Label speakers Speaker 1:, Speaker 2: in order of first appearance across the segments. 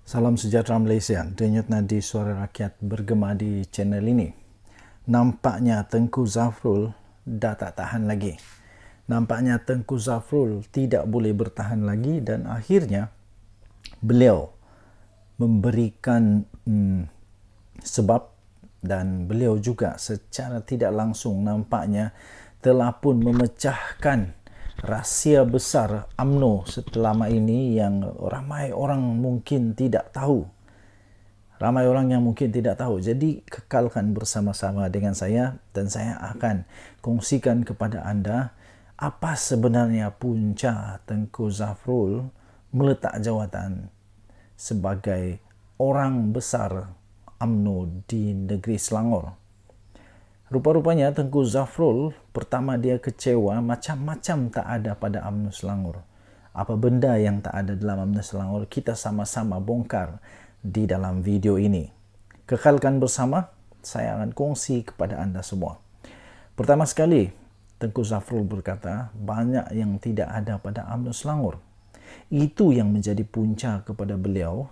Speaker 1: Salam sejahtera Malaysia, denyut nadi suara rakyat bergema di channel ini. Nampaknya Tengku Zafrul dah tak tahan lagi. Nampaknya Tengku Zafrul tidak boleh bertahan lagi dan akhirnya beliau memberikan sebab, dan beliau juga secara tidak langsung nampaknya telah pun memecahkan rahsia besar UMNO selama ini yang ramai orang mungkin tidak tahu. Ramai orang yang mungkin tidak tahu. Jadi kekalkan bersama-sama dengan saya dan saya akan kongsikan kepada anda apa sebenarnya punca Tengku Zafrul meletak jawatan sebagai orang besar UMNO di negeri Selangor. Rupa-rupanya Tengku Zafrul pertama dia kecewa macam-macam tak ada pada UMNO Selangor. Apa benda yang tak ada dalam UMNO Selangor kita sama-sama bongkar di dalam video ini. Kekalkan bersama, saya akan kongsi kepada anda semua. Pertama sekali, Tengku Zafrul berkata banyak yang tidak ada pada UMNO Selangor. Itu yang menjadi punca kepada beliau,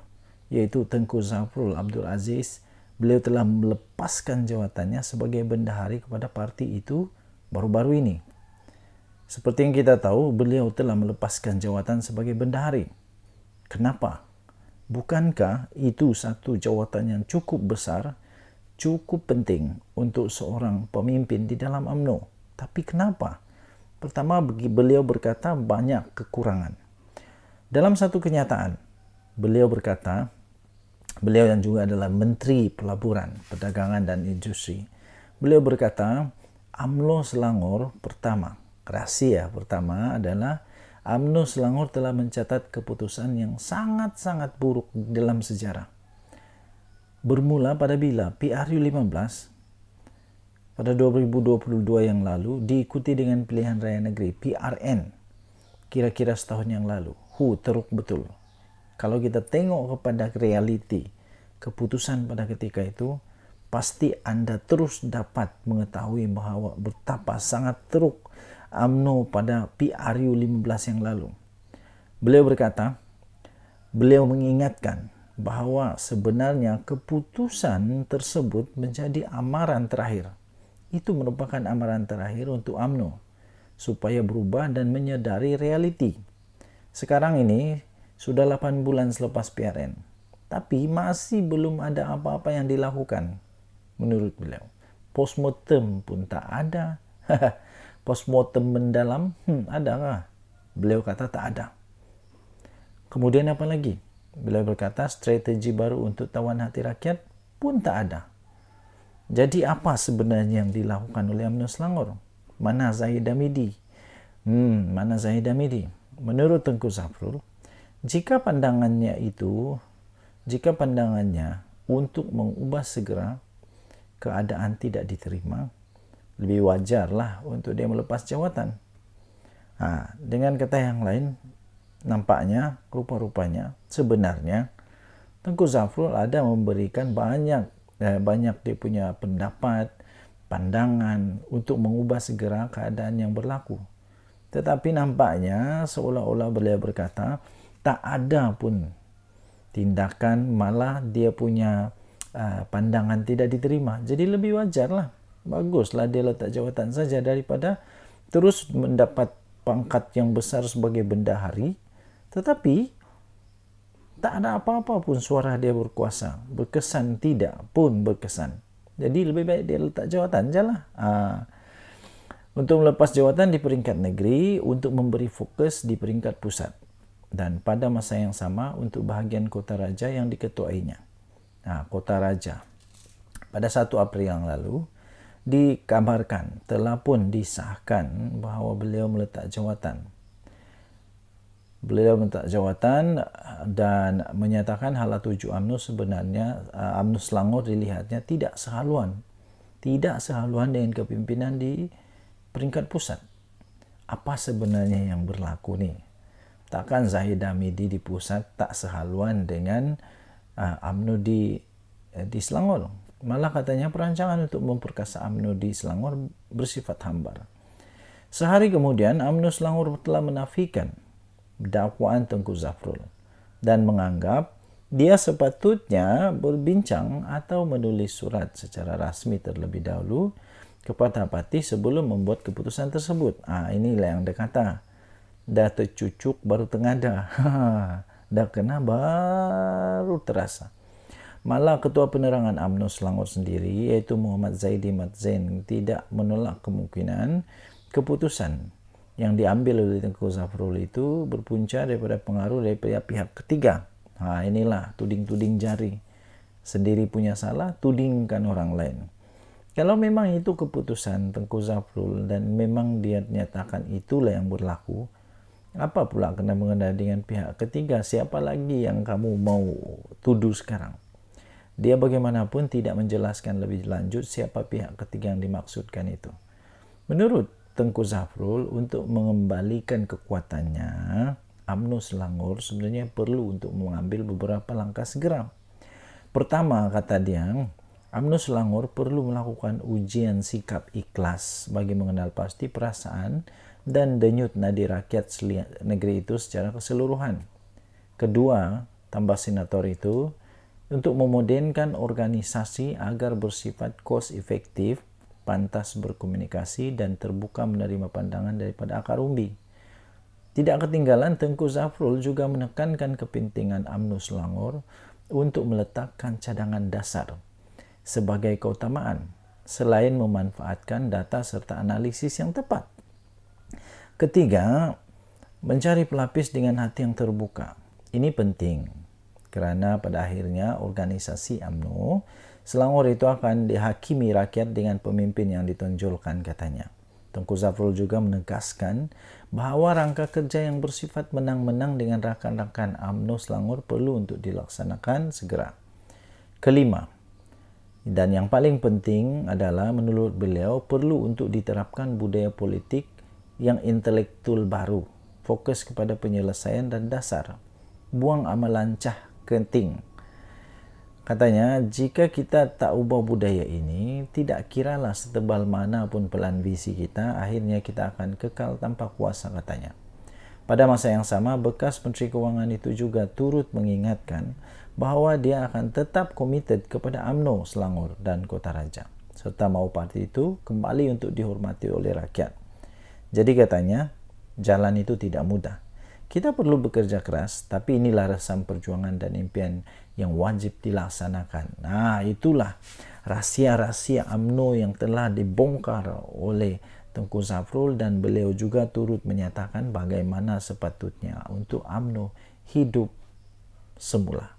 Speaker 1: iaitu Tengku Zafrul Abdul Aziz. Beliau telah melepaskan jawatannya sebagai bendahari kepada parti itu baru-baru ini. Seperti yang kita tahu, beliau telah melepaskan jawatan sebagai bendahari. Kenapa? Bukankah itu satu jawatan yang cukup besar, cukup penting untuk seorang pemimpin di dalam UMNO? Tapi kenapa? Pertama, beliau berkata banyak kekurangan. Dalam satu kenyataan, beliau berkata, beliau yang juga adalah Menteri Pelaburan, Perdagangan dan Industri. Beliau berkata, UMNO Selangor pertama, rahsia pertama adalah UMNO Selangor telah mencatat keputusan yang sangat-sangat buruk dalam sejarah. Bermula pada bila PRU 15 pada 2022 yang lalu diikuti dengan pilihan raya negeri PRN kira-kira setahun yang lalu. Teruk betul. Kalau kita tengok kepada realiti keputusan pada ketika itu, pasti anda terus dapat mengetahui bahawa betapa sangat teruk UMNO pada PRU 15 yang lalu. Beliau berkata, beliau mengingatkan bahawa sebenarnya keputusan tersebut menjadi amaran terakhir. Itu merupakan amaran terakhir untuk UMNO supaya berubah dan menyadari realiti. Sekarang ini sudah 8 bulan selepas PRN, tapi masih belum ada apa-apa yang dilakukan menurut beliau. Postmortem pun tak ada. Postmortem mendalam, adakah? Beliau kata tak ada. Kemudian apa lagi? Beliau berkata strategi baru untuk tawan hati rakyat pun tak ada. Jadi apa sebenarnya yang dilakukan oleh UMNO Selangor? Mana Zahid Hamidi? Mana Zahid Hamidi? Menurut Tengku Zafrul, jika pandangannya untuk mengubah segera keadaan tidak diterima, lebih wajarlah untuk dia melepas jawatan. Dengan kata yang lain, nampaknya, rupa-rupanya, sebenarnya Tengku Zafrul ada memberikan banyak dia punya pendapat, pandangan untuk mengubah segera keadaan yang berlaku. Tetapi nampaknya seolah-olah beliau berkata tak ada pun tindakan, malah dia punya pandangan tidak diterima. Jadi lebih wajarlah, baguslah dia letak jawatan saja daripada terus mendapat pangkat yang besar sebagai bendahari tetapi tak ada apa-apa pun suara dia berkuasa, berkesan tidak pun berkesan. Jadi lebih baik dia letak jawatan sajalah. Untuk melepas jawatan di peringkat negeri, untuk memberi fokus di peringkat pusat, dan pada masa yang sama untuk bahagian Kota Raja yang diketuainya. Kota Raja pada 1 April yang lalu dikabarkan telah pun disahkan bahawa beliau meletak jawatan. Beliau meletak jawatan dan menyatakan hala tuju UMNO sebenarnya UMNO Selangor dilihatnya tidak sehaluan dengan kepimpinan di peringkat pusat. Apa sebenarnya yang berlaku ni? Takkan Zahid Hamidi di pusat tak sehaluan dengan UMNO di Selangor? Malah katanya perancangan untuk memperkasa UMNO di Selangor bersifat hambar. Sehari kemudian UMNO Selangor telah menafikan dakwaan Tengku Zafrul dan menganggap Dia sepatutnya berbincang atau menulis surat secara rasmi terlebih dahulu kepada parti sebelum membuat keputusan tersebut. Inilah yang dia kata. Dah tercucuk baru tengada. Dah kena baru terasa. Malah Ketua Penerangan UMNO Selangor sendiri, iaitu Muhammad Zaidi Mat Zain, tidak menolak kemungkinan keputusan yang diambil oleh Tengku Zafrul itu berpunca daripada pengaruh dari pihak ketiga. Inilah tuding-tuding jari. Sendiri punya salah, tudingkan orang lain. Kalau memang itu keputusan Tengku Zafrul dan memang dia nyatakan itulah yang berlaku, apa pula kena mengenai dengan pihak ketiga? Siapa lagi yang kamu mau tuduh sekarang? Dia bagaimanapun tidak menjelaskan lebih lanjut siapa pihak ketiga yang dimaksudkan itu. Menurut Tengku Zafrul, untuk mengembalikan kekuatannya, UMNO Selangor sebenarnya perlu untuk mengambil beberapa langkah segera. Pertama, kata dia, UMNO Selangor perlu melakukan ujian sikap ikhlas bagi mengenal pasti perasaan dan denyut nadi rakyat negeri itu secara keseluruhan. Kedua, tambah senator itu, untuk memodenkan organisasi agar bersifat cost efektif, pantas berkomunikasi dan terbuka menerima pandangan daripada akar umbi. Tidak ketinggalan, Tengku Zafrul juga menekankan kepentingan UMNO Selangor untuk meletakkan cadangan dasar sebagai keutamaan selain memanfaatkan data serta analisis yang tepat. Ketiga, mencari pelapis dengan hati yang terbuka. Ini penting kerana pada akhirnya organisasi UMNO Selangor itu akan dihakimi rakyat dengan pemimpin yang ditonjolkan, katanya. Tengku Zafrul juga menegaskan bahawa rangka kerja yang bersifat menang-menang dengan rakan-rakan UMNO Selangor perlu untuk dilaksanakan segera. Kelima, dan yang paling penting adalah menurut beliau perlu untuk diterapkan budaya politik yang intelektual baru, fokus kepada penyelesaian dan dasar. Buang amal lancah penting. Katanya, jika kita tak ubah budaya ini, tidak kiralah setebal mana pun pelan visi kita, akhirnya kita akan kekal tanpa kuasa, katanya. Pada masa yang sama, bekas Menteri Kewangan itu juga turut mengingatkan bahawa dia akan tetap komited kepada UMNO Selangor dan Kota Raja, serta mahu parti itu kembali untuk dihormati oleh rakyat. Jadi katanya, jalan itu tidak mudah. Kita perlu bekerja keras, tapi inilah resam perjuangan dan impian yang wajib dilaksanakan. Itulah rahsia-rahsia UMNO yang telah dibongkar oleh Tengku Zafrul, dan beliau juga turut menyatakan bagaimana sepatutnya untuk UMNO hidup semula.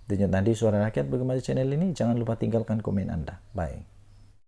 Speaker 1: Denyut nadi suara rakyat bagaimana channel ini? Jangan lupa tinggalkan komen anda. Bye.